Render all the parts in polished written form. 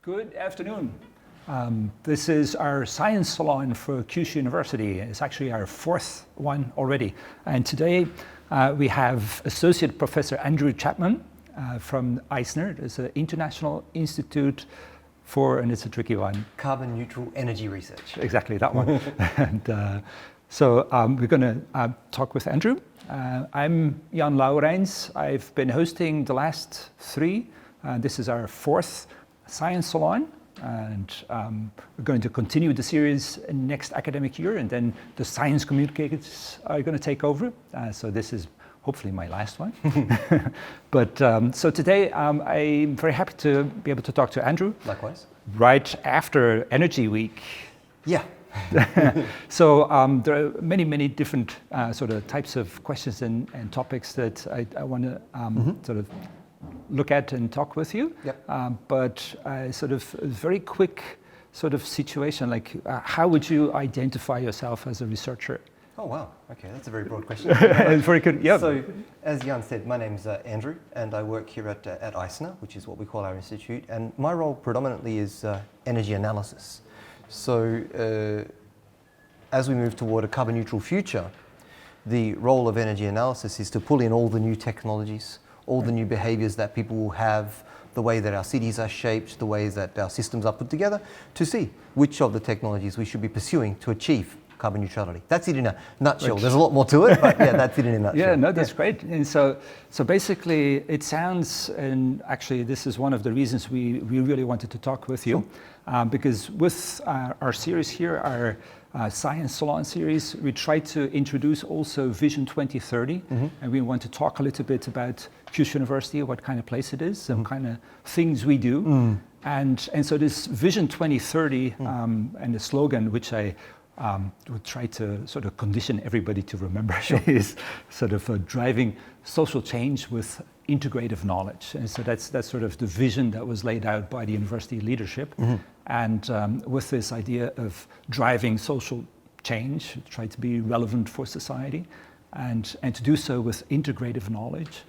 Good afternoon. This is our science salon for Kyushu University. It's actually our fourth one already. And today we have Associate Professor Andrew Chapman from Eisner. It's an International Institute for, and it's a tricky one. Carbon neutral energy research. Exactly, that one. And so we're going to talk with Andrew. I'm Jan Laurijns. I've been hosting the last three. This is our fourth science salon, and we're going to continue the series next academic year, and then the science communicators are going to take over. So this is hopefully my last one. But so today I'm very happy to be able to talk to Andrew. Likewise. Right after Energy Week. Yeah. So there are many different sort of types of questions and topics that I want to sort of look at and talk with you. Yep. But sort of a very quick sort of situation, like how would you identify yourself as a researcher? Oh wow, okay, that's a very broad question. Very good, yeah. So, as Jan said, my name's Andrew, and I work here at Eisner, which is what we call our institute, and my role predominantly is energy analysis. So, as we move toward a carbon neutral future, the role of energy analysis is to pull in all the new technologies, all the new behaviors that people will have, the way that our cities are shaped, the ways that our systems are put together, to see which of the technologies we should be pursuing to achieve carbon neutrality. That's it in a nutshell. There's a lot more to it, but yeah, that's it in a nutshell. Yeah, no, that's great. And so basically it sounds, and actually this is one of the reasons we really wanted to talk with you, because with our series here, our Science Salon series, we try to introduce also Vision 2030, and we want to talk a little bit about Kyushu University, what kind of place it is, some kind of things we do. And so this Vision 2030 and the slogan, which I would try to sort of condition everybody to remember, is sort of driving social change with integrative knowledge. And so that's sort of the vision that was laid out by the university leadership. And with this idea of driving social change, try to be relevant for society, and to do so with integrative knowledge,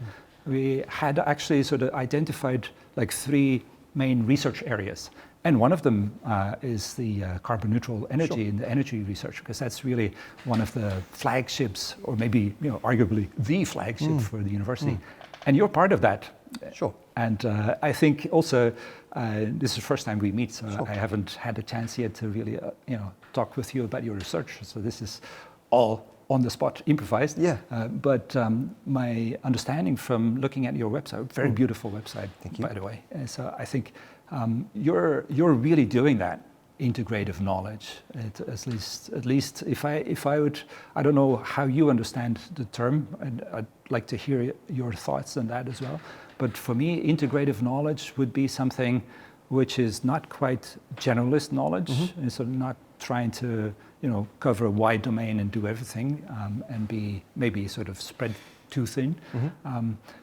we had actually sort of identified like three main research areas. And one of them is the carbon neutral energy and the energy research, because that's really one of the flagships, or maybe arguably the flagship for the university. And you're part of that. Sure. And I think also this is the first time we meet, so I haven't had a chance yet to really talk with you about your research. So this is all on the spot, improvised. Yeah. But my understanding from looking at your website, very beautiful website, Thank you. by the way. And so I think you're really doing that integrative knowledge. At least if I would, I don't know how you understand the term, and I'd like to hear your thoughts on that as well. But for me, integrative knowledge would be something which is not quite generalist knowledge, and so not trying to cover a wide domain and do everything, and be maybe sort of spread too thin,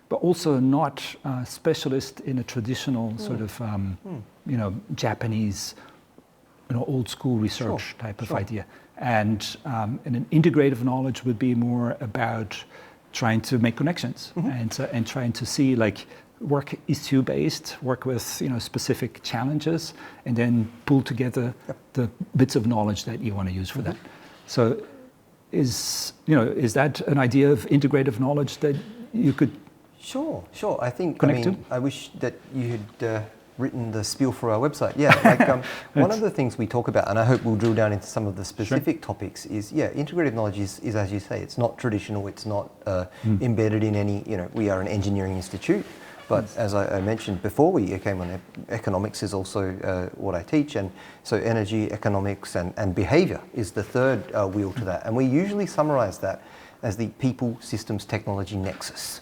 but also not specialist in a traditional sort of Japanese old school research type of idea. And an integrative knowledge would be more about trying to make connections and trying to see like work issue based, work with specific challenges, and then pull together the bits of knowledge that you want to use for that. So is that an idea of integrative knowledge that you could Sure. I think, connect to? I wish that you had written the spiel for our website. Yeah, like one of the things we talk about, and I hope we'll drill down into some of the specific topics, is integrative knowledge is, as you say, it's not traditional, it's not embedded in any, we are an engineering institute, but as I mentioned before we came on, economics is also what I teach, and so energy, economics, and behavior is the third wheel to that, and we usually summarize that as the people, systems, technology nexus.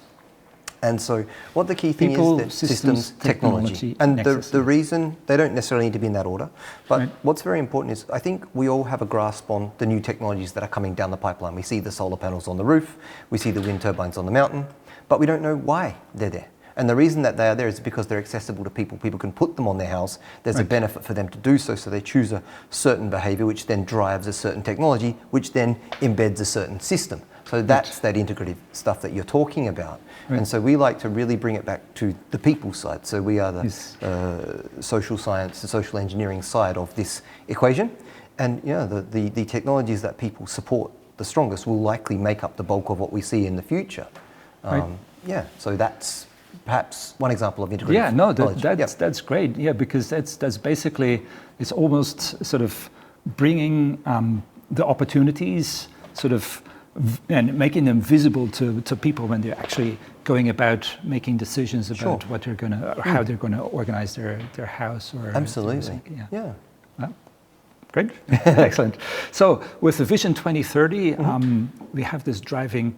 And so what the key thing People, is that systems, technology. And the reason, they don't necessarily need to be in that order, but what's very important is I think we all have a grasp on the new technologies that are coming down the pipeline. We see the solar panels on the roof, we see the wind turbines on the mountain, but we don't know why they're there. And the reason that they are there is because they're accessible to people. People can put them on their house. There's a benefit for them to do so, so they choose a certain behavior which then drives a certain technology, which then embeds a certain system. So that's that integrative stuff that you're talking about. Right. And so we like to really bring it back to the people side. So we are the social science, the social engineering side of this equation. And the technologies that people support the strongest will likely make up the bulk of what we see in the future. So that's perhaps one example of integrative knowledge. That's great. Yeah, because that's basically, it's almost sort of bringing the opportunities sort of and making them visible to people when they're actually going about making decisions about what they're going to, or how they're going to organize their house or absolutely. Great, excellent. So with the Vision 2030, we have this driving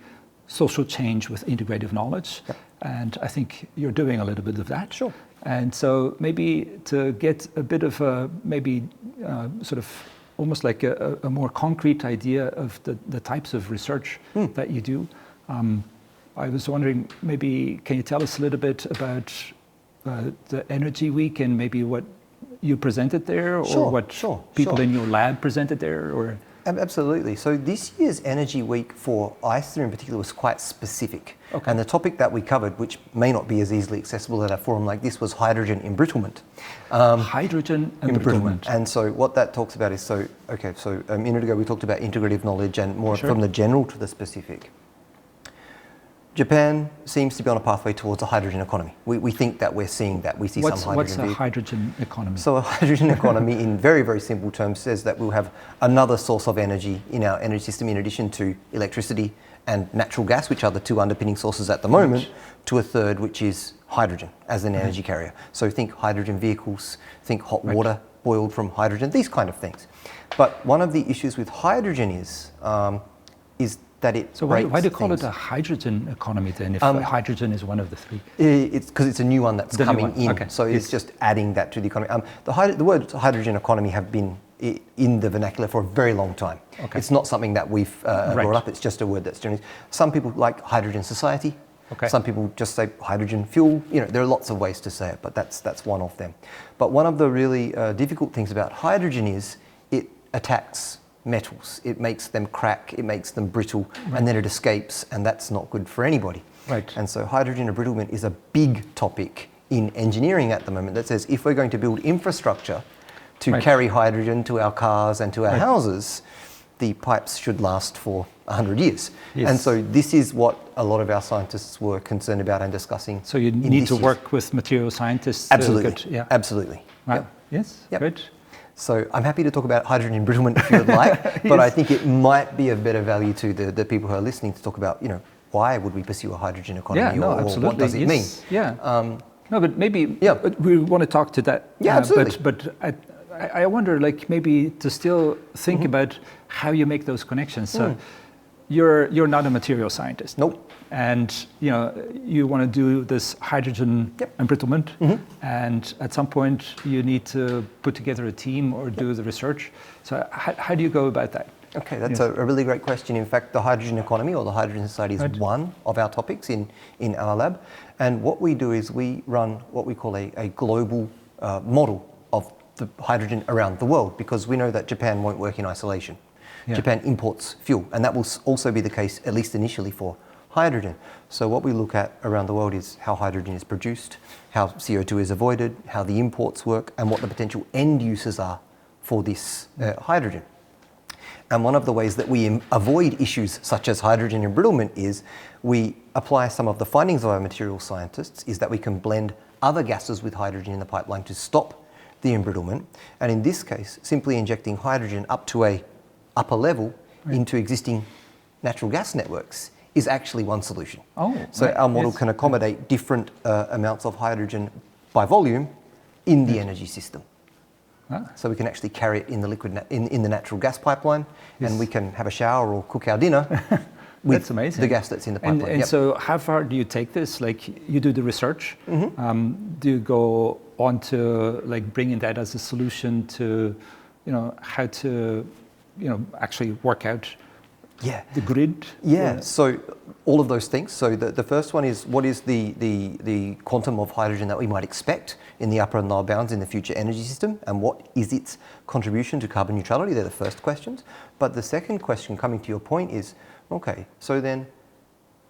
social change with integrative knowledge, and I think you're doing a little bit of that. Sure. And so maybe to get a bit of a sort of almost like a more concrete idea of the types of research that you do, I was wondering, maybe can you tell us a little bit about the Energy Week and maybe what you presented there, or what people in your lab presented there, or? Absolutely. So this year's Energy Week for ISNA in particular was quite specific. And the topic that we covered, which may not be as easily accessible at a forum like this, was hydrogen embrittlement. Hydrogen embrittlement. And so what that talks about is, a minute ago we talked about integrative knowledge and more from the general to the specific. Japan seems to be on a pathway towards a hydrogen economy. We think that we're seeing that. We see some hydrogen. What's a hydrogen economy? So a hydrogen economy, in very, very simple terms, says that we'll have another source of energy in our energy system in addition to electricity and natural gas, which are the two underpinning sources at the moment, to a third, which is hydrogen as an energy carrier. So think hydrogen vehicles, think hot water boiled from hydrogen, these kind of things. But one of the issues with hydrogen is that it why do you call it a hydrogen economy then, if hydrogen is one of the three? It's because it's a new one that's coming in. So it's just adding that to the economy. The word hydrogen economy have been in the vernacular for a very long time. It's not something that we've brought up. It's just a word that's generally. Some people like hydrogen society. Some people just say hydrogen fuel. There are lots of ways to say it, but that's one of them. But one of the really difficult things about hydrogen is it attacks metals. It makes them crack, it makes them brittle, and then it escapes, and that's not good for anybody. And so hydrogen embrittlement is a big topic in engineering at the moment that says if we're going to build infrastructure to carry hydrogen to our cars and to our houses, the pipes should last for 100 years. And so this is what a lot of our scientists were concerned about and discussing. So you need to work with material scientists. Absolutely. Absolutely. Yes, great. So I'm happy to talk about hydrogen embrittlement if you would like, but I think it might be of better value to the people who are listening to talk about, why would we pursue a hydrogen economy, or what does it mean? No, but maybe we want to talk to that. Absolutely. But I wonder, like, maybe to still think about how you make those connections. So you're not a material scientist. Nope. And you want to do this hydrogen embrittlement, and at some point you need to put together a team or do the research. So how do you go about that? Okay, that's a really great question. In fact, the hydrogen economy or the hydrogen society is one of our topics in our lab. And what we do is we run what we call a global model of the hydrogen around the world, because we know that Japan won't work in isolation. Japan imports fuel, and that will also be the case, at least initially, for hydrogen. So what we look at around the world is how hydrogen is produced, how CO2 is avoided, how the imports work, and what the potential end uses are for this hydrogen. And one of the ways that we avoid issues such as hydrogen embrittlement is we apply some of the findings of our material scientists, is that we can blend other gases with hydrogen in the pipeline to stop the embrittlement. And in this case, simply injecting hydrogen up to a upper level into existing natural gas networks is actually one solution. So our model can accommodate different amounts of hydrogen by volume in the energy system. So we can actually carry it in the liquid in the natural gas pipeline, and we can have a shower or cook our dinner with the gas that's in the pipeline. And so how far do you take this? Like, you do the research, do you go on to like bringing that as a solution to, how to, actually work out the grid? So all of those things. So the first one is, what is the quantum of hydrogen that we might expect in the upper and lower bounds in the future energy system, and what is its contribution to carbon neutrality? They're the first questions. But the second question, coming to your point, is Okay, so then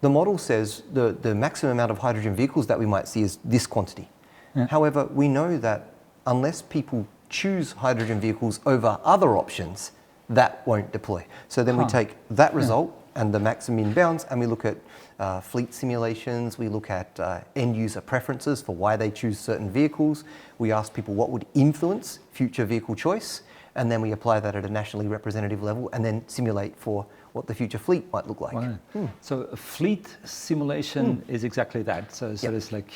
the model says the maximum amount of hydrogen vehicles that we might see is this quantity. Yeah. However, we know that unless people choose hydrogen vehicles over other options, that won't deploy. So then we take that result and the maximum bounds, and we look at fleet simulations, we look at end user preferences for why they choose certain vehicles. We ask people what would influence future vehicle choice, and then we apply that at a nationally representative level and then simulate for what the future fleet might look like. Wow. So a fleet simulation is exactly that. So it's like,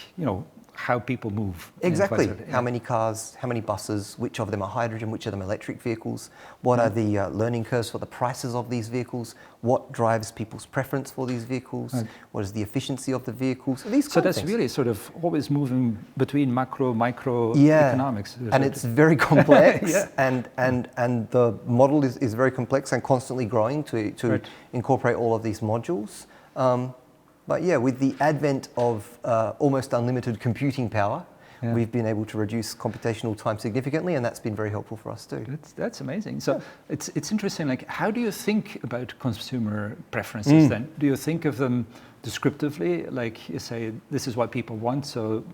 how people move. Exactly. How many cars, how many buses, which of them are hydrogen, which of them are electric vehicles, what are the learning curves for the prices of these vehicles, what drives people's preference for these vehicles, what is the efficiency of the vehicles, these So kind of that's things. really sort of always moving between macro, micro economics. And it's very complex, and the model is very complex and constantly growing to incorporate all of these modules. But yeah, with the advent of almost unlimited computing power, we've been able to reduce computational time significantly, and that's been very helpful for us too. That's amazing. So it's interesting. Like, how do you think about consumer preferences then? Do you think of them descriptively, like you say, this is what people want, so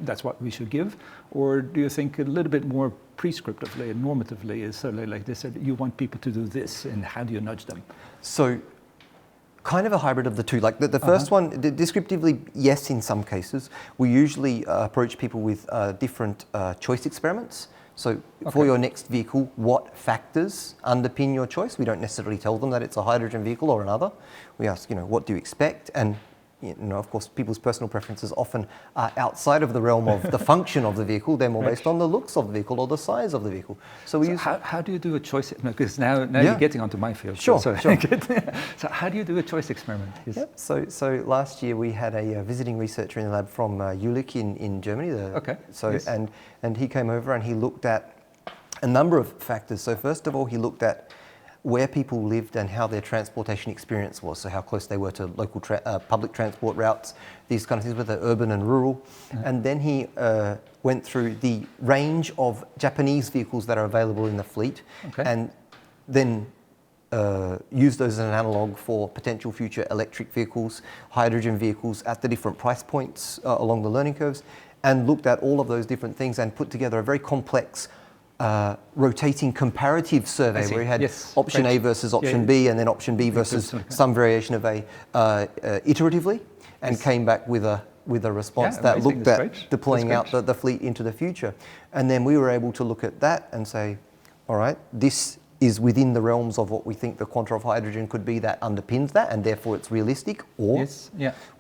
that's what we should give? Or do you think a little bit more prescriptively and normatively, is sort of like this, you want people to do this, and how do you nudge them? So, kind of a hybrid of the two. Like the first one, descriptively, yes, in some cases. We usually approach people with different choice experiments. So for your next vehicle, what factors underpin your choice? We don't necessarily tell them that it's a hydrogen vehicle or another. We ask, what do you expect? And of course, people's personal preferences often are outside of the realm of the function of the vehicle. They're more based on the looks of the vehicle or the size of the vehicle. So we use. How do you do a choice? Because now you're getting onto my field. Sure. So how do you do a choice experiment? Yes. Yep. So last year we had a visiting researcher in the lab from Jülich in Germany. And he came over and he looked at a number of factors. So first of all, he looked at where people lived and how their transportation experience was, so how close they were to local public transport routes, these kind of things, whether urban and rural. And then he went through the range of Japanese vehicles that are available in the fleet, and then used those as an analog for potential future electric vehicles, hydrogen vehicles at the different price points along the learning curves, and looked at all of those different things and put together a very complex rotating comparative survey where we had option A versus option B, and then option B versus some variation of A iteratively, and came back with a response that looked at deploying out the fleet into the future. And then we were able to look at that and say, all right, this is within the realms of what we think the quanta of hydrogen could be that underpins that, and therefore it's realistic, or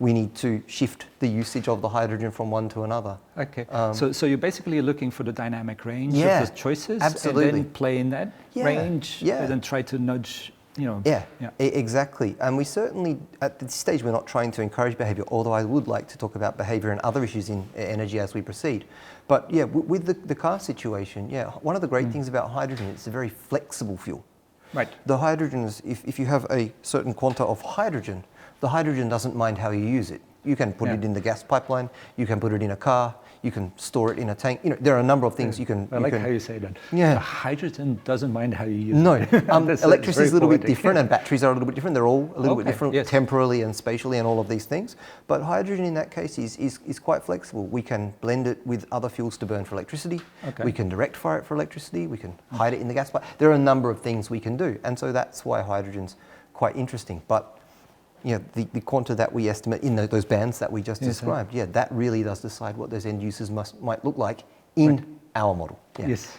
we need to shift the usage of the hydrogen from one to another. Okay, so you're basically looking for the dynamic range of the choices, absolutely. and then play in that range, and then try to nudge, Exactly. And we certainly, at this stage, we're not trying to encourage behaviour, although I would like to talk about behaviour and other issues in energy as we proceed. But with the car situation, one of the great things about hydrogen, it's a very flexible fuel. Right. The hydrogen is, if you have a certain quanta of hydrogen, the hydrogen doesn't mind how you use it. You can put it in the gas pipeline, you can put it in a car, you can store it in a tank. There are a number of things you can. I like how you say that. Yeah. The hydrogen doesn't mind how you use it. No, That's electricity is a little bit different, and batteries are a little bit different. They're all a little bit different temporally and spatially and all of these things. But hydrogen in that case is quite flexible. We can blend it with other fuels to burn for electricity. We can direct fire it for electricity. We can hide it in the gas pipe. There are a number of things we can do. And so that's why hydrogen's quite interesting. But the quanta that we estimate in those bands that we just described, that really does decide what those end users might look like in our model.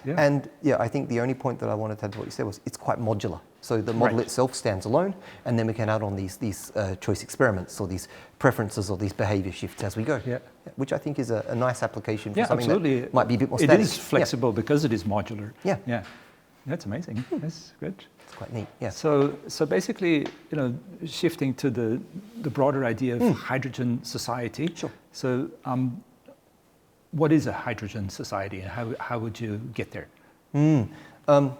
And I think the only point that I wanted to add to what you said was it's quite modular. So the model itself stands alone, and then we can add on these choice experiments or these preferences or these behaviour shifts as we go, which I think is a nice application for something that might be a bit more static. It is flexible because it is modular. Yeah. That's amazing. That's good. It's quite neat. Yeah. So basically, shifting to the broader idea of hydrogen society. Sure. So, what is a hydrogen society, and how would you get there?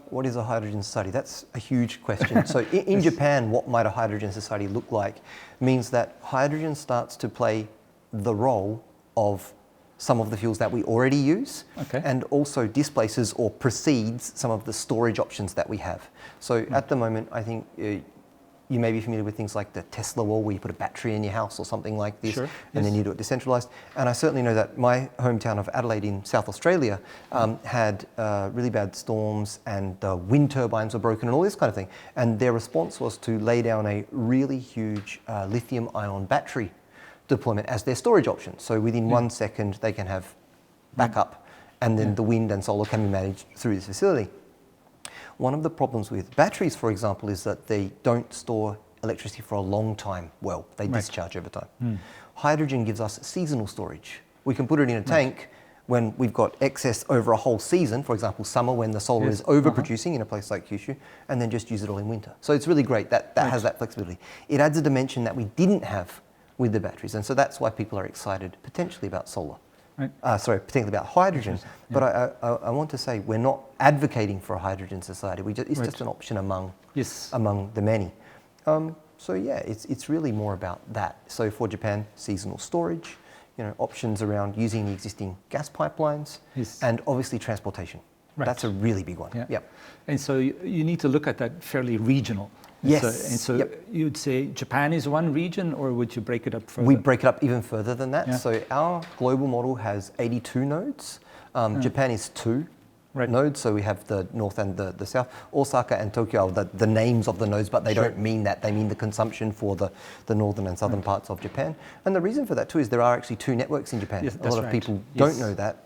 What is a hydrogen society? That's a huge question. So in Japan, what might a hydrogen society look like means that hydrogen starts to play the role of some of the fuels that we already use, and also displaces or precedes some of the storage options that we have. So at the moment, I think you may be familiar with things like the Tesla wall, where you put a battery in your house or something like this, Sure. and then you do it decentralized. And I certainly know that my hometown of Adelaide in South Australia had really bad storms, and wind turbines were broken and all this kind of thing. And their response was to lay down a really huge lithium-ion battery deployment as their storage option. So within 1 second, they can have backup, and then the wind and solar can be managed through this facility. One of the problems with batteries, for example, is that they don't store electricity for a long time well. They discharge over time. Hydrogen gives us seasonal storage. We can put it in a tank when we've got excess over a whole season, for example, summer when the solar is overproducing in a place like Kyushu, and then just use it all in winter. So it's really great. That has that flexibility. It adds a dimension that we didn't have with the batteries, and so that's why people are excited potentially about solar. Particularly about hydrogen. But I want to say we're not advocating for a hydrogen society. It's just an option among the many. So yeah, it's really more about that. So for Japan, seasonal storage, options around using the existing gas pipelines, and obviously transportation. That's a really big one. And so you need to look at that fairly regional. Yes. You'd say Japan is one region, or would you break it up further? We break it up even further than that. So our global model has 82 nodes. Japan is 2 nodes, so we have the north and the south. Osaka and Tokyo are the names of the nodes, but they don't mean that. They mean the consumption for the northern and southern parts of Japan. And the reason for that too is there are actually 2 networks in Japan. A lot of people don't know that.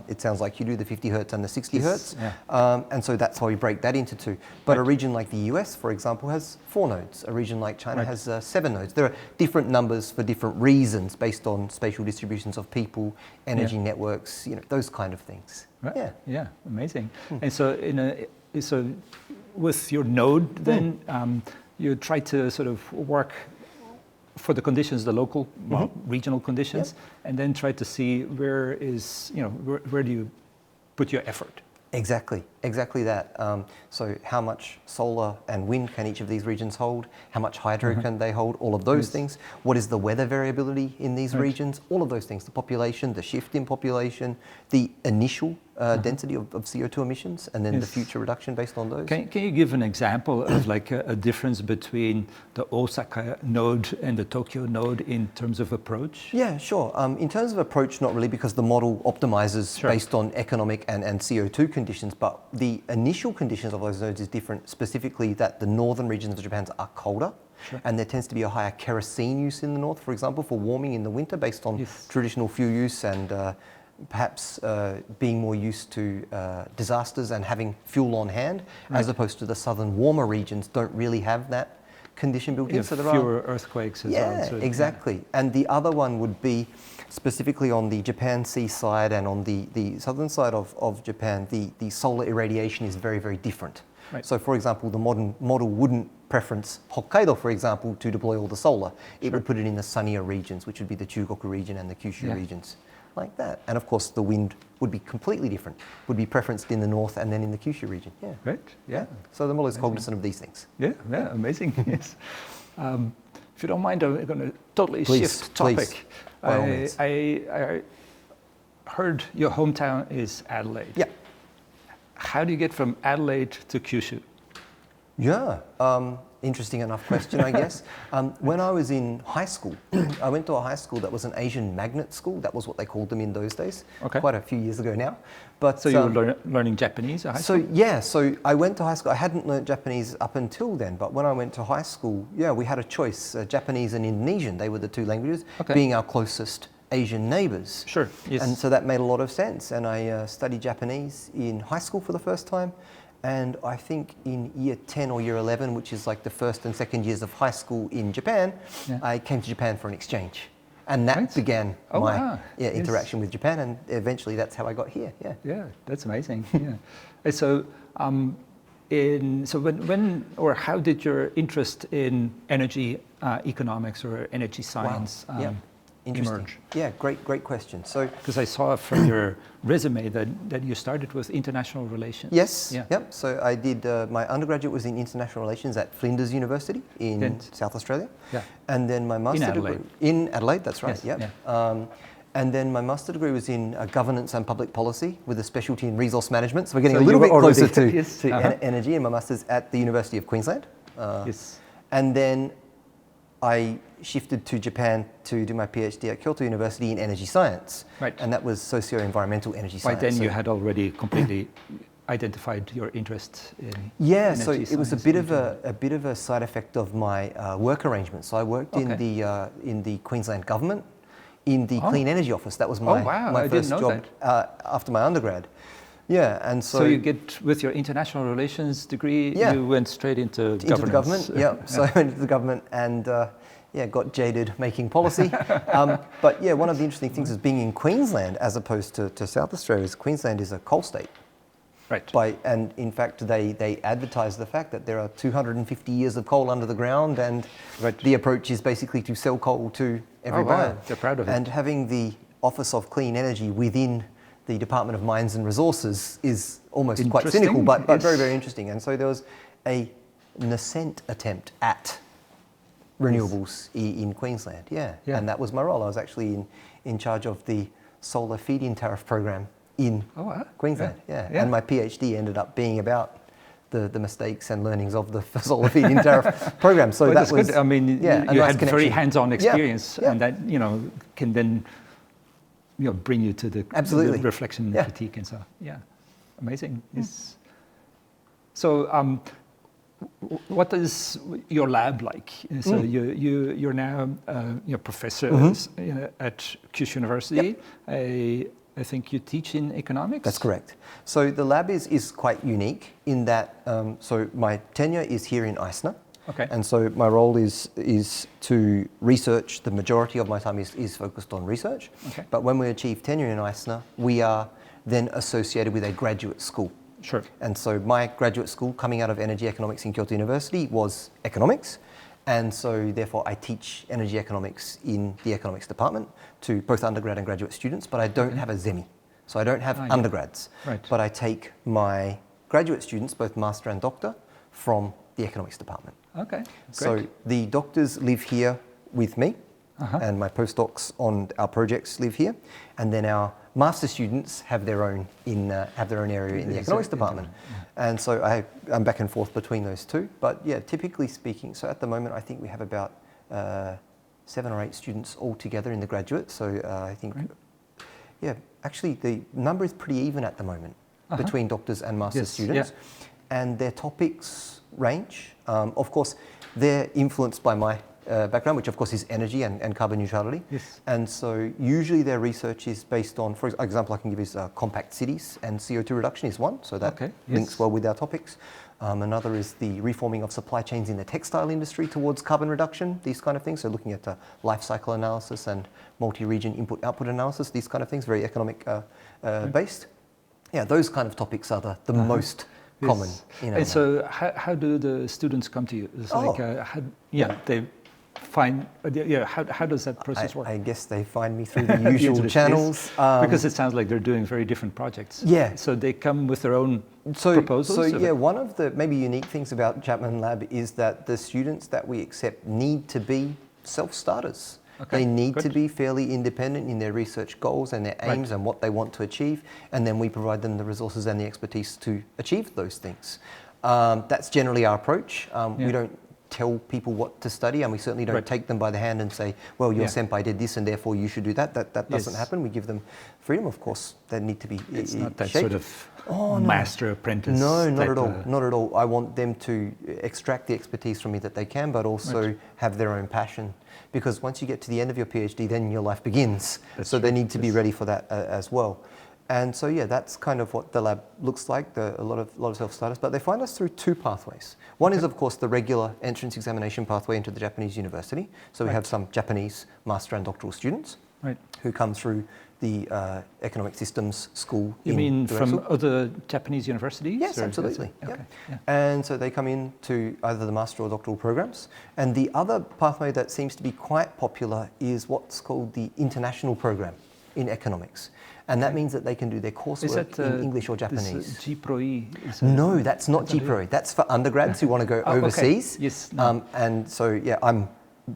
It sounds like you do the 50 hertz and the 60 hertz. And so that's why we break that into 2. But a region like the US, for example, has 4 nodes. A region like China has 7 nodes. There are different numbers for different reasons based on spatial distributions of people, energy networks, those kind of things. Yeah, amazing. And so so with your node, then you try to sort of work for the conditions, the local, regional conditions, and then try to see where do you put your effort? Exactly that. So how much solar and wind can each of these regions hold? How much hydro can they hold? All of those things. What is the weather variability in these regions? All of those things. The population, the shift in population, the initial density of CO2 emissions, and then the future reduction based on those. Can you give an example of like a difference between the Osaka node and the Tokyo node in terms of approach? Yeah, sure. In terms of approach, not really, because the model optimizes based on economic and CO2 conditions, but the initial conditions of those nodes is different, specifically that the northern regions of Japan are colder. And there tends to be a higher kerosene use in the north, for example, for warming in the winter based on traditional fuel use and perhaps being more used to disasters and having fuel on hand, as opposed to the southern warmer regions don't really have that condition built in. So there fewer earthquakes as well. So exactly. And the other one would be specifically on the Japan Sea side and on the southern side of Japan, the solar irradiation is very, very different. So for example, the modern model wouldn't preference Hokkaido, for example, to deploy all the solar. It would put it in the sunnier regions, which would be the Chugoku region and the Kyushu regions. Like that. And of course the wind would be completely different, would be preferenced in the north and then in the Kyushu region. So the model is cognizant of these things. Amazing. Yes. If you don't mind, I'm going to totally shift topic. I heard your hometown is Adelaide. How do you get from Adelaide to Kyushu? Interesting enough question, I guess. When I was in high school, I went to a high school that was an Asian magnet school. That was what they called them in those days, quite a few years ago now. But so you were learning Japanese at high school? So I went to high school. I hadn't learned Japanese up until then, but when I went to high school, we had a choice, Japanese and Indonesian. They were the 2 languages, being our closest Asian neighbours. And so that made a lot of sense. And I studied Japanese in high school for the first time. And I think in year 10 or year 11, which is like the first and second years of high school in Japan, I came to Japan for an exchange. And that began my interaction with Japan, and eventually that's how I got here. That's amazing. So when or how did your interest in energy economics or energy science emerge? Great question. So, because I saw from your resume that you started with international relations. So I did my undergraduate was in international relations at Flinders University in South Australia. And then my master degree in Adelaide. That's right. And then my master degree was in governance and public policy with a specialty in resource management. So we're getting a little bit closer to energy. And my master's at the University of Queensland. And then I shifted to Japan to do my PhD at Kyoto University in energy science. Right. And that was socio-environmental energy By science. then you had already completely identified your interest in so it was a bit of a side effect of my work arrangement. So I worked in the Queensland government in the Clean Energy Office. That was my first job after my undergrad. Yeah, and so you get with your international relations degree, you went straight into governance. Into the government, yeah. So I went into the government and got jaded making policy. But yeah, one of the interesting things is being in Queensland as opposed to South Australia is Queensland is a coal state. Right. And in fact, they advertise the fact that there are 250 years of coal under the ground, and the approach is basically to sell coal to every buyer. They're proud of it. And having the Office of Clean Energy within the Department of Mines and Resources is almost quite cynical, but very, very interesting. And so there was a nascent attempt at renewables in Queensland, and that was my role. I was actually in charge of the solar feed-in tariff program in Queensland, and my PhD ended up being about the mistakes and learnings of the solar feed-in tariff program. So that was good. I mean, you had very hands-on experience, and that can then bring you to the reflection, critique, and so amazing. So. What is your lab like? So you're now professor at Kyushu University. I think you teach in economics? That's correct. So the lab is quite unique in that, so my tenure is here in Eisner. Okay. And so my role is to research. The majority of my time is focused on research. Okay. But when we achieve tenure in Eisner, we are then associated with a graduate school. Sure. And so my graduate school coming out of energy economics in Kyoto University was economics. And so therefore I teach energy economics in the economics department to both undergrad and graduate students, but I don't have a zemi. So I don't have undergrads, but I take my graduate students, both master and doctor, from the economics department. Okay, great. So the doctors live here with me, and my postdocs on our projects live here, and then our master students have their own area in the economics department. And so I'm back and forth between those two. But yeah, typically speaking, so at the moment I think we have about 7 or 8 students all together in the graduate. So I think, actually the number is pretty even at the moment between doctors and master students. And their topics range. Of course, they're influenced by my background, which of course is energy and carbon neutrality. Yes. And so usually their research is based on, for example, I can give is compact cities, and CO2 reduction is one, so that links well with our topics. Another is the reforming of supply chains in the textile industry towards carbon reduction, these kind of things. So looking at life cycle analysis and multi-region input-output analysis, these kind of things, very economic based. Yeah, those kind of topics are the most common. And so how do the students come to you? It's like, they find, how does that process work? I guess they find me through the usual channels. Because it sounds like they're doing very different projects. Yeah. So they come with their own proposals? So yeah, one of the maybe unique things about Chapman Lab is that the students that we accept need to be self-starters. Okay, they need to be fairly independent in their research goals and their aims and what they want to achieve, and then we provide them the resources and the expertise to achieve those things. That's generally our approach. We don't tell people what to study, and we certainly don't take them by the hand and say, well, your senpai did this and therefore you should do that. That doesn't happen. We give them freedom, of course. They need to be It's not that shaped. sort of master apprentice. No, not at all. Not at all. I want them to extract the expertise from me that they can, but also have their own passion. Because once you get to the end of your PhD, then your life begins. So they need to be ready for that as well. And so yeah, that's kind of what the lab looks like. A lot of self-starters, but they find us through 2 pathways. One is of course the regular entrance examination pathway into the Japanese university. So we have some Japanese master and doctoral students who come through the economic systems school. You mean from other Japanese universities? Yes, absolutely. And so they come in to either the master or doctoral programs. And the other pathway that seems to be quite popular is what's called the international program in economics. And that means that they can do their coursework in English or Japanese. G-Pro-E? No, that's not G-Pro-E. That's for undergrads who want to go overseas. Yes. And so, yeah, I'm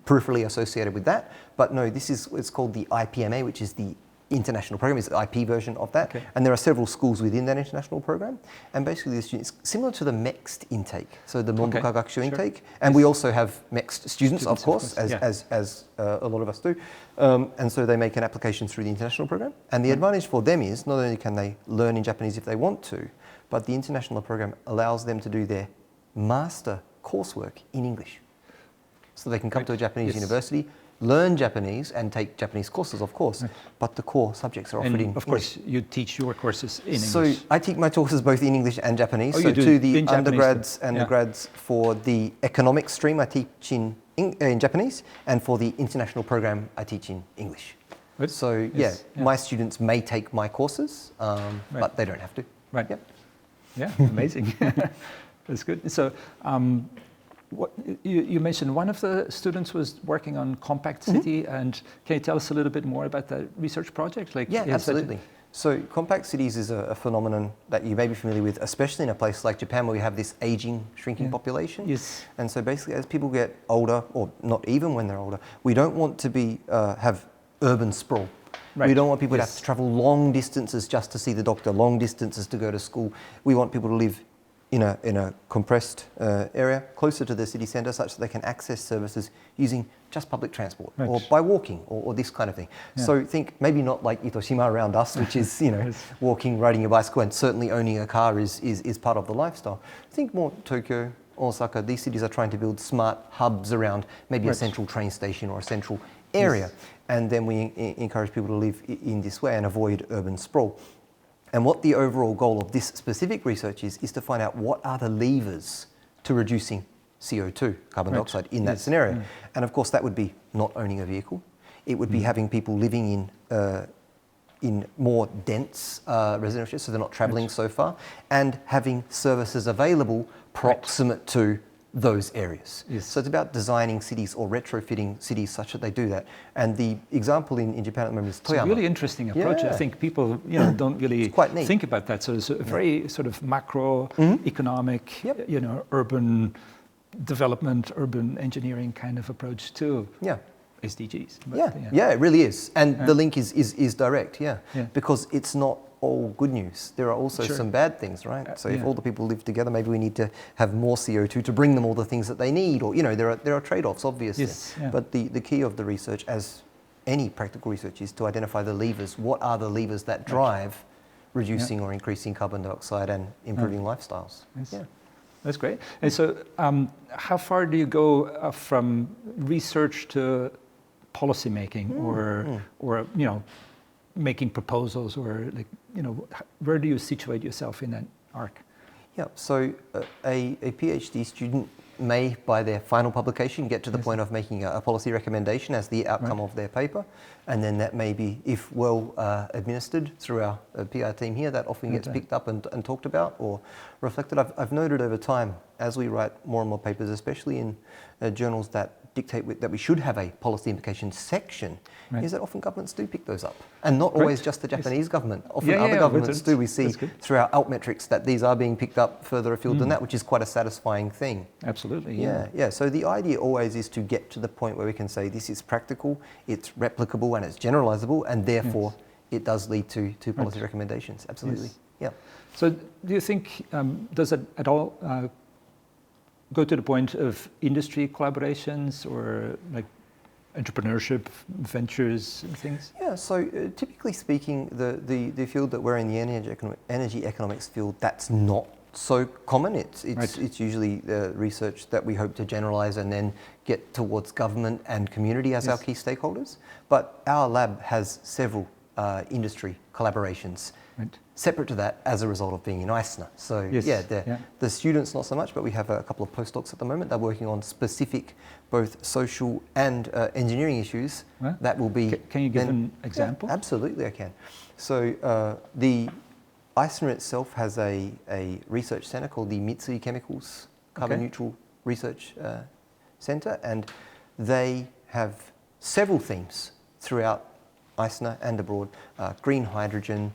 peripherally associated with that. But no, it's called the IPMA, which is the international program. It's the IP version of that. Okay. And there are several schools within that international program. And basically the students, similar to the MEXT intake, so the Monbuka Gakushu intake. And we also have MEXT students of course, as a lot of us do. And so they make an application through the international program. And the advantage for them is not only can they learn in Japanese if they want to, but the international program allows them to do their master coursework in English. So they can come to a Japanese university, learn Japanese and take Japanese courses, of course, but the core subjects are offered in English. Of course, you teach your courses in English. So I teach my courses both in English and Japanese. Oh, so you do to the in undergrads Japanese, and the grads for the economics stream, I teach in Japanese, and for the international program, I teach in English. Good. So my students may take my courses, but they don't have to. Right. Yep. Yeah, amazing. That's good. So what, you mentioned one of the students was working on Compact City, and can you tell us a little bit more about that research project? Absolutely. So compact cities is a phenomenon that you may be familiar with, especially in a place like Japan where we have this aging, shrinking population. Yes. And so basically as people get older, or not even when they're older, we don't want to be have urban sprawl. Right. We don't want people to have to travel long distances just to see the doctor, long distances to go to school. We want people to live in a compressed area closer to the city centre such that they can access services using just public transport or by walking or this kind of thing. So think maybe not like Itoshima around us, which is walking, riding a bicycle, and certainly owning a car is part of the lifestyle. Think more Tokyo, Osaka. These cities are trying to build smart hubs around maybe a central train station or a central area. And then we encourage people to live in this way and avoid urban sprawl. And what the overall goal of this specific research is to find out what are the levers to reducing CO2, carbon dioxide, in that scenario. And of course that would be not owning a vehicle. It would be having people living in more dense residential, so they're not travelling so far, and having services available proximate to those areas. So it's about designing cities or retrofitting cities such that they do that. And the example in Japan at the moment is Toyama. It's a really interesting approach. I think people don't really think about that. So it's a very sort of macro economic, urban development, urban engineering kind of approach to SDGs. It really is. And the link is direct, because it's not all good news. There are also some bad things, right? So if all the people live together, maybe we need to have more CO2 to bring them all the things that they need, or there are trade-offs, obviously. But the key of the research, as any practical research, is to identify the levers. What are the levers that drive reducing or increasing carbon dioxide and improving lifestyles? That's great. And so how far do you go from research to policy making or making proposals, or where do you situate yourself in that arc? So a PhD student may, by their final publication, get to the point of making a policy recommendation as the outcome of their paper, and then that may be, if well administered through our PR team here, that often gets picked up and talked about or reflected. I've noted over time, as we write more and more papers, especially in journals that dictate that we should have a policy implications section, is that often governments do pick those up. And not always just the Japanese government. Often other governments do. We see through our altmetrics that these are being picked up further afield than that, which is quite a satisfying thing. Absolutely. So the idea always is to get to the point where we can say this is practical, it's replicable, and it's generalizable, and therefore it does lead to policy recommendations. Absolutely. So do you think, does it at all go to the point of industry collaborations or like entrepreneurship ventures and things? So typically speaking, the field that we're in, the energy economics field, that's not so common. It's usually research that we hope to generalize and then get towards government and community as our key stakeholders. But our lab has several industry collaborations. Separate to that as a result of being in Eisner. So the students not so much, but we have a couple of postdocs at the moment. They're working on specific both social and engineering issues that will be... Can you give an example? Absolutely I can. So the Eisner itself has a research centre called the Mitsui Chemicals Carbon Neutral Research Centre, and they have several themes throughout Eisner and abroad. Green hydrogen,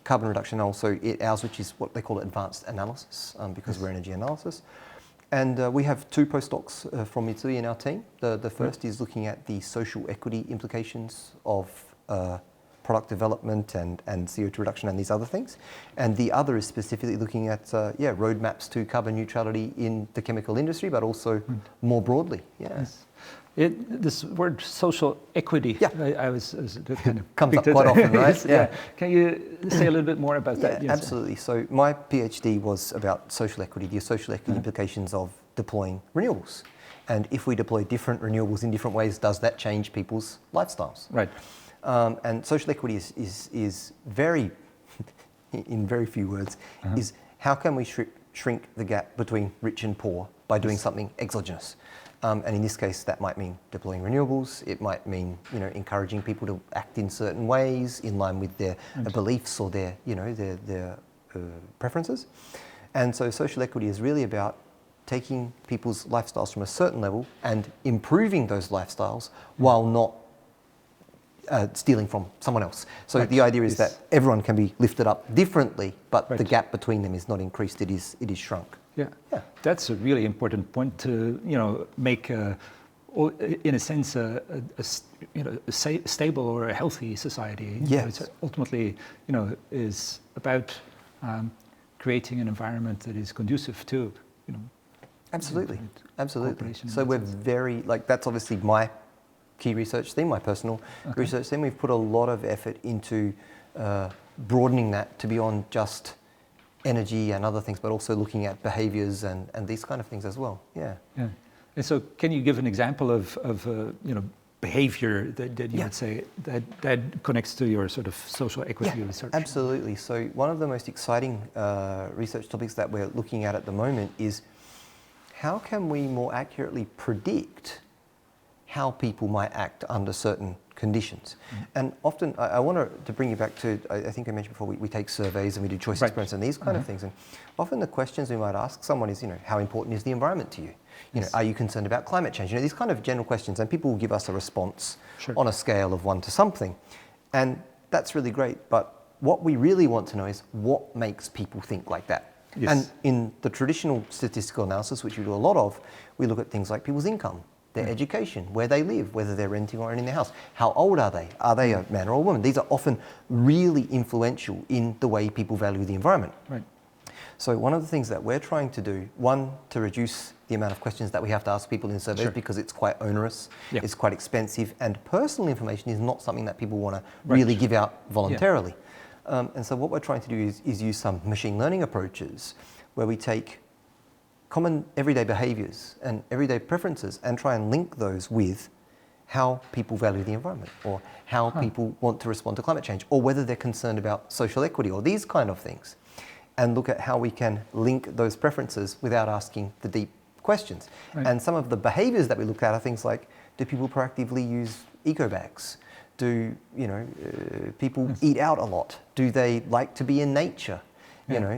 carbon reduction, and also ours, which is what they call advanced analysis, because we're energy analysis. And we have two postdocs from Mitsui in our team. The first is looking at the social equity implications of product development and CO2 reduction and these other things. And the other is specifically looking at roadmaps to carbon neutrality in the chemical industry, but also more broadly. Yes. This word social equity, I was kind of comes up quite often, right? Yeah. Can you say a little bit more about that? Yes, absolutely. So my PhD was about social equity, the social equity implications of deploying renewables. And if we deploy different renewables in different ways, does that change people's lifestyles? Right. And social equity is very, in very few words, is how can we shrink the gap between rich and poor by doing something exogenous? And in this case, that might mean deploying renewables. It might mean, encouraging people to act in certain ways in line with their beliefs or their preferences. And so social equity is really about taking people's lifestyles from a certain level and improving those lifestyles while not stealing from someone else. So the idea is that everyone can be lifted up differently, but the gap between them is not increased, it is shrunk. Yeah, that's a really important point to make, in a sense, a stable or a healthy society. It's ultimately, is about creating an environment that is conducive to, Absolutely. So we're very, that's obviously my key research theme, my personal research theme. We've put a lot of effort into broadening that to beyond just energy and other things, but also looking at behaviors and these kind of things as well. Yeah. And so can you give an example of behavior that you would say that connects to your sort of social equity research? Absolutely. So one of the most exciting research topics that we're looking at the moment is how can we more accurately predict how people might act under certain conditions. And often, I want to bring you back to, I think I mentioned before, we take surveys and we do choice experiments and these kind of things. And often the questions we might ask someone is, how important is the environment to you? Are you concerned about climate change? These kind of general questions, and people will give us a response on a scale of 1 to something. And that's really great, but what we really want to know is what makes people think like that. And in the traditional statistical analysis, which we do a lot of, we look at things like people's income, their education, where they live, whether they're renting or owning their house. How old are they? Are they a man or a woman? These are often really influential in the way people value the environment. So one of the things that we're trying to do, one, to reduce the amount of questions that we have to ask people in surveys because it's quite onerous, it's quite expensive, and personal information is not something that people want to really give out voluntarily. And so what we're trying to do is use some machine learning approaches where we take common everyday behaviors and everyday preferences and try and link those with how people value the environment or how people want to respond to climate change or whether they're concerned about social equity or these kind of things, and look at how we can link those preferences without asking the deep questions. And some of the behaviors that we look at are things like, do people proactively use eco bags? Do people eat out a lot? Do they like to be in nature?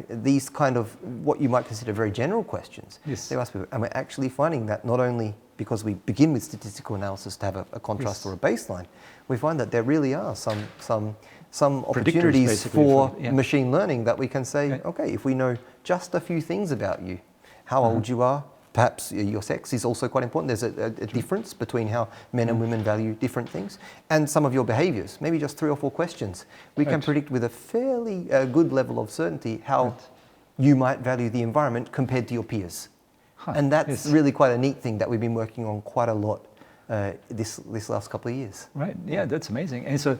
These kind of what you might consider very general questions. They ask people, and we're actually finding that not only because we begin with statistical analysis to have a contrast or a baseline, we find that there really are some opportunities for machine learning that we can say, okay, if we know just a few things about you, how old you are, perhaps your sex is also quite important. There's a difference between how men and women value different things. And some of your behaviors, maybe just 3 or 4 questions. We can predict with a fairly good level of certainty how you might value the environment compared to your peers. And that's really quite a neat thing that we've been working on quite a lot this last couple of years. Yeah, that's amazing. And so,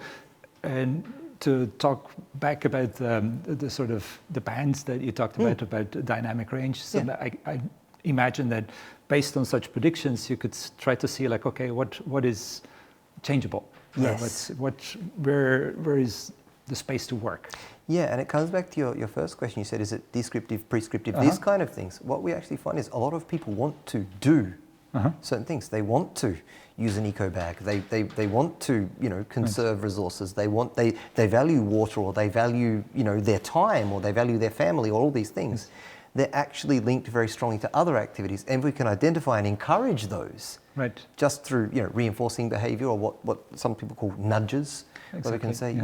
to talk back about the sort of the bands that you talked about dynamic range. So I imagine that based on such predictions, you could try to see like, okay, what is changeable? Where is the space to work? Yeah, and it comes back to your first question. You said, is it descriptive, prescriptive, these kind of things. What we actually find is a lot of people want to do certain things. They want to use an eco bag. They want to conserve resources. They value water, or they value their time, or they value their family, or all these things. They're actually linked very strongly to other activities, and we can identify and encourage those just through reinforcing behaviour, or what some people call nudges, where we can say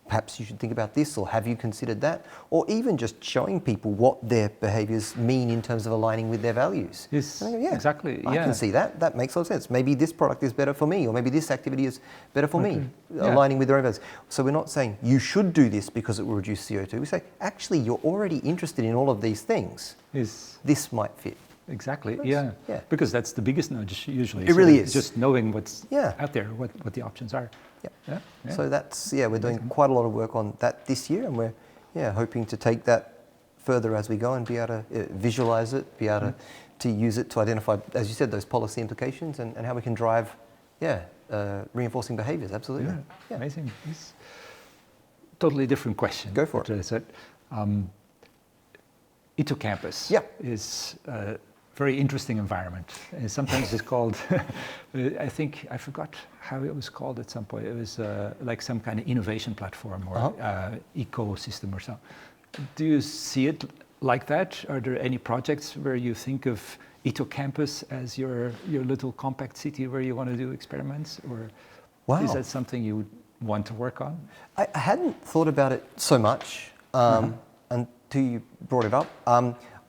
perhaps you should think about this, or have you considered that? Or even just showing people what their behaviours mean in terms of aligning with their values. Yes, And I go, yeah, exactly. I can see that. That makes a lot of sense. Maybe this product is better for me, or maybe this activity is better for me, aligning with their own values. So we're not saying you should do this because it will reduce CO2. We say, actually, you're already interested in all of these things. Yes. This might fit. Exactly, yeah. Because that's the biggest nudge usually. It really is. Just knowing what's out there, what the options are. Yeah. So that's, we're doing quite a lot of work on that this year, and we're, hoping to take that further as we go and be able to visualize it, be able to use it to identify, as you said, those policy implications and how we can drive, reinforcing behaviours, absolutely. Yeah. Amazing. Yes. Totally different question. Go for it. Ito campus is a very interesting environment. And sometimes it's called, I forgot how it was called at some point. It was like some kind of innovation platform or ecosystem or something. Do you see it like that? Are there any projects where you think of Ito campus as your little compact city where you want to do experiments? Or is that something you would want to work on? I hadn't thought about it so much until you brought it up.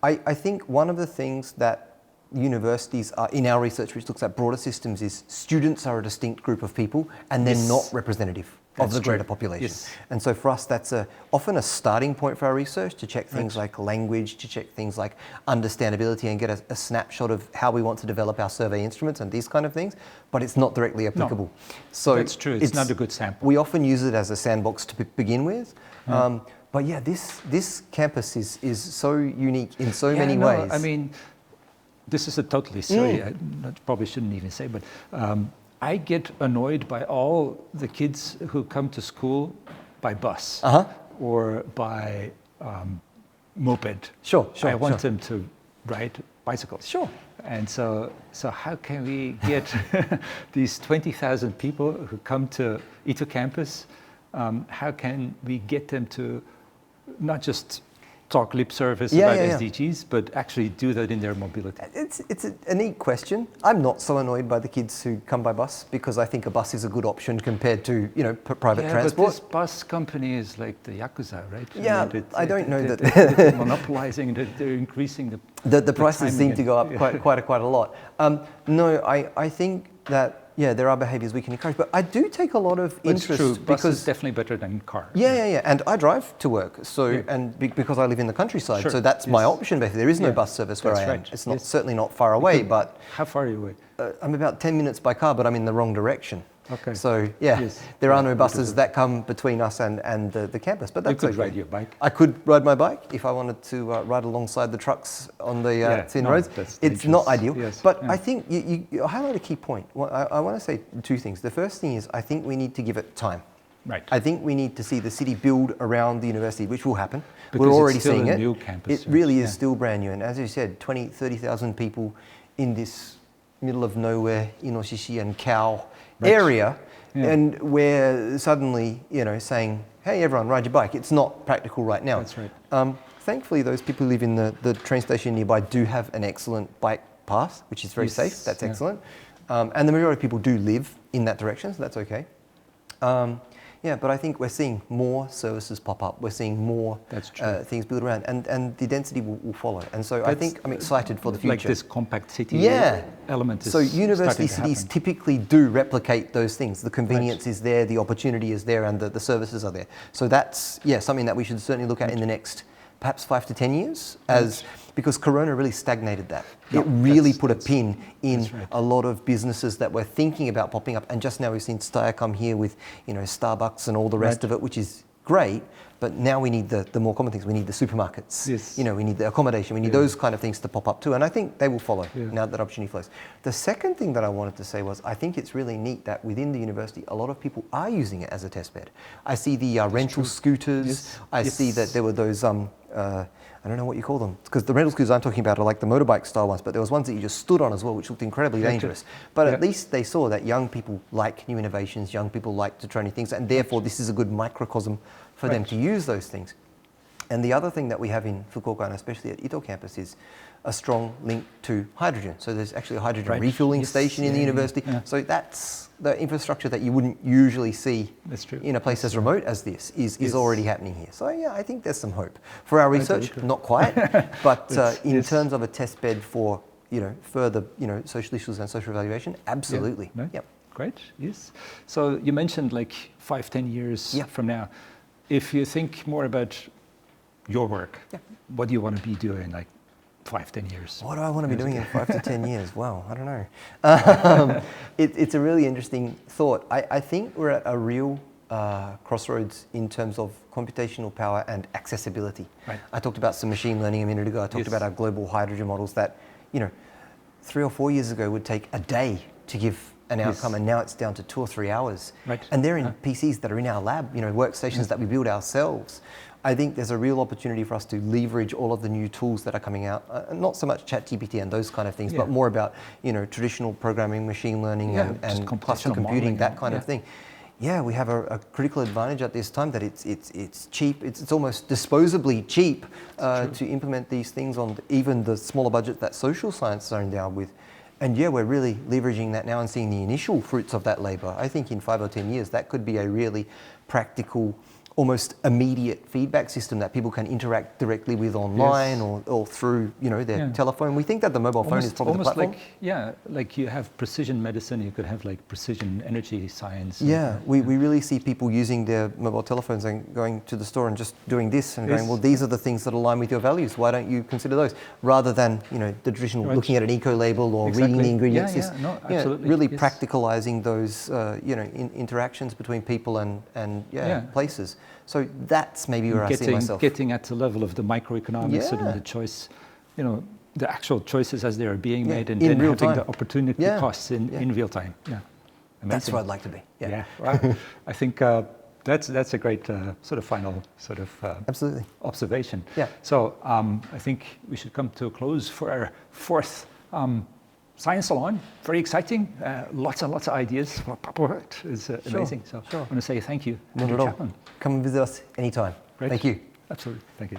I think one of the things that universities are, in our research, which looks at broader systems, is students are a distinct group of people and they're not representative of the greater population. Yes. And so for us, that's often a starting point for our research, to check things like language, to check things like understandability, and get a snapshot of how we want to develop our survey instruments and these kind of things, but it's not directly applicable. No, so that's true, it's not a good sample. We often use it as a sandbox to begin with. But this campus is so unique in so many ways. I mean, this is a totally silly, I probably shouldn't even say, but I get annoyed by all the kids who come to school by bus or by moped. Sure. I want them to ride bicycles. Sure. And so how can we get these 20,000 people who come to Ito campus, how can we get them to not just talk lip service about SDGs, but actually do that in their mobility? It's a neat question. I'm not so annoyed by the kids who come by bus, because I think a bus is a good option compared to private transport. But this bus company is like the Yakuza, right? Yeah, I don't know that they're monopolizing. They're increasing the prices seem to go up quite a lot. No, I think that there are behaviours we can encourage, but I do take a lot of interest. It's true. Bus because is definitely better than car. Yeah, and I drive to work, so and because I live in the countryside, so that's my option. Basically, there is no bus service where I am. It's not certainly not far away, but how far are you away? I'm about 10 minutes by car, but I'm in the wrong direction. Okay. So there are no buses that come between us and the campus, but that's you could ride your bike. I could ride my bike if I wanted to ride alongside the trucks on the thin roads. It's not ideal, but I think you highlight a key point. Well, I want to say two things. The first thing is I think we need to give it time. Right. I think we need to see the city build around the university, which will happen. Because we're already it's still seeing a it. New campus, it really is still brand new, and as you said, 30,000 people in this middle of nowhere, Inoshishi and Cow area. And we're suddenly, saying, hey, everyone, ride your bike. It's not practical right now. That's right. Thankfully, those people who live in the train station nearby do have an excellent bike path, which is very safe. That's excellent. And the majority of people do live in that direction, so that's okay. But I think we're seeing more services pop up. We're seeing more things built around, and the density will follow. And so I think I'm excited for the future. Like this compact city element is so university cities typically do replicate those things. The convenience is there, the opportunity is there, and the services are there. So that's something that we should certainly look at in the next perhaps 5 to 10 years, because Corona really stagnated that. It really put a pin in a lot of businesses that were thinking about popping up. And just now we've seen Steyr come here with, Starbucks and all the rest of it, which is great. But now we need the more common things. We need the supermarkets. Yes. We need the accommodation. We need those kind of things to pop up too. And I think they will follow now that opportunity flows. The second thing that I wanted to say was I think it's really neat that within the university, a lot of people are using it as a test bed. I see the rental scooters. I see that there were those, I don't know what you call them, because the rental scooters I'm talking about are like the motorbike style ones, but there was ones that you just stood on as well, which looked incredibly dangerous. But at least they saw that young people like new innovations, young people like to try new things, and therefore this is a good microcosm for them to use those things. And the other thing that we have in Fukuoka, and especially at Ito campus, is a strong link to hydrogen. So there's actually a hydrogen refueling station in the university. So that's the infrastructure that you wouldn't usually see in a place as remote as this is already happening here. So yeah, I think there's some hope. For our research, not quite, but in terms of a test bed for further social issues and social evaluation, absolutely. Yeah. Yep. Great, yes. So you mentioned like 5-10 years from now. If you think more about your work, what do you want to be doing like 5-10 years? What do I want to be doing in 5 to 10 years? Well, I don't know. It's a really interesting thought. I think we're at a real crossroads in terms of computational power and accessibility. Right. I talked about some machine learning a minute ago. I talked about our global hydrogen models that, 3 or 4 years ago would take a day to give an outcome, and now it's down to 2 or 3 hours. Right. And they're in PCs that are in our lab, workstations that we build ourselves. I think there's a real opportunity for us to leverage all of the new tools that are coming out, not so much ChatGPT and those kind of things, but more about traditional programming, machine learning, and cluster computing, that kind of thing. Yeah, we have a critical advantage at this time that it's cheap. It's almost disposably cheap to implement these things on even the smaller budget that social sciences are endowed with. And yeah, we're really leveraging that now and seeing the initial fruits of that labor. I think in 5 or 10 years, that could be a really practical, almost immediate feedback system that people can interact directly with online or through their telephone. We think that the mobile phone is probably the platform. Like you have precision medicine, you could have like precision energy science. We really see people using their mobile telephones and going to the store and just doing this and going, well, these are the things that align with your values. Why don't you consider those? Rather than the traditional looking at an eco label or reading the ingredients list. Really practicalizing those interactions between people and places. So that's maybe where I see myself. Getting at the level of the microeconomics and the choice, the actual choices as they are being made, and then having the opportunity costs in real time. Yeah, amazing. That's where I'd like to be. Well, I think that's a great sort of final sort of absolutely observation. So I think we should come to a close for our 4th Science Salon. Very exciting. Lots and lots of ideas. It's amazing. So I want to say thank you, Andrew Chapman. Come and visit us anytime. Great. Thank you. Absolutely. Thank you.